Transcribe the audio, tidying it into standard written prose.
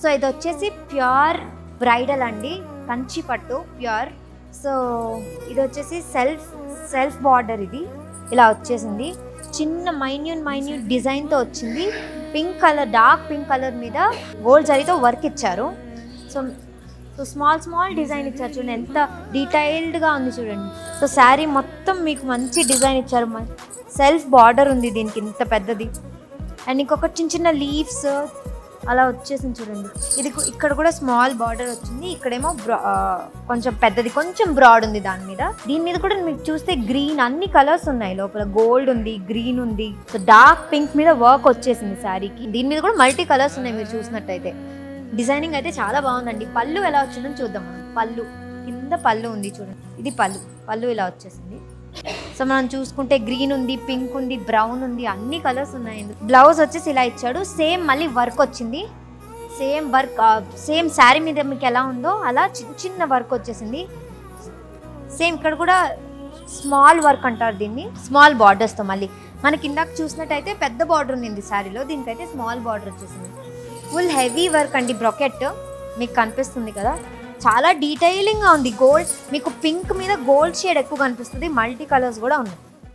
So ఇది వచ్చేసి pure bridal అండి, కంచి పట్టు ప్యూర్. సో ఇది వచ్చేసి సెల్ఫ్ బార్డర్, ఇది ఇలా వచ్చేసింది. చిన్న మైన్యూట్ డిజైన్తో వచ్చింది. Pink colour, dark pink colour మీద గోల్డ్ జరీతో వర్క్ ఇచ్చారు. సో స్మాల్ డిజైన్ ఇచ్చారు చూడండి, ఎంత డీటెయిల్డ్గా ఉంది చూడండి. సో శారీ మొత్తం మీకు మంచి డిజైన్ ఇచ్చారు. సెల్ఫ్ బార్డర్ ఉంది దీనికి, ఇంత పెద్దది. అండ్ ఇంకొక చిన్న లీవ్స్ అలా వచ్చేసింది చూడండి. ఇది ఇక్కడ కూడా స్మాల్ బార్డర్ వచ్చింది, ఇక్కడేమో కొంచెం పెద్దది, కొంచెం బ్రాడ్ ఉంది దాని మీద. దీని మీద కూడా మీకు చూస్తే గ్రీన్, అన్ని కలర్స్ ఉన్నాయి లోపల. గోల్డ్ ఉంది, గ్రీన్ ఉంది, సో డార్క్ పింక్ మీద వర్క్ వచ్చేసింది శారీకి. దీని మీద కూడా మల్టీ కలర్స్ ఉన్నాయి మీరు చూసినట్టయితే. డిజైనింగ్ అయితే చాలా బాగుందండి. పళ్ళు ఎలా వచ్చిందని చూద్దాం మనం. పళ్ళు కింద పళ్ళు ఉంది చూడండి, ఇది పళ్ళు ఇలా వచ్చేసింది. సో మనం చూసుకుంటే గ్రీన్ ఉంది, పింక్ ఉంది, బ్రౌన్ ఉంది, అన్ని కలర్స్ ఉన్నాయి. బ్లౌజ్ వచ్చేసి ఇలా ఇచ్చాడు. సేమ్ మళ్ళీ వర్క్ వచ్చింది, సేమ్ వర్క్, సేమ్ శారీ మీద మీకు ఎలా ఉందో అలా చిన్న వర్క్ వచ్చేసింది. సేమ్ ఇక్కడ కూడా స్మాల్ వర్క్ అంటారు దీన్ని, స్మాల్ బార్డర్స్తో. మళ్ళీ మనకి ఇందాక చూసినట్టయితే పెద్ద బార్డర్ ఉంది శారీలో, దీనికైతే స్మాల్ బార్డర్ వచ్చేసింది. ఫుల్ హెవీ వర్క్ అండి, బ్రొకెట్ మీకు కనిపిస్తుంది కదా, చాలా డీటెయిలింగ్గా ఉంది. గోల్డ్ మీకు పింక్ మీద గోల్డ్ షేడ్ ఎక్కువ కనిపిస్తుంది, మల్టీ కలర్స్ కూడా ఉన్నాయి.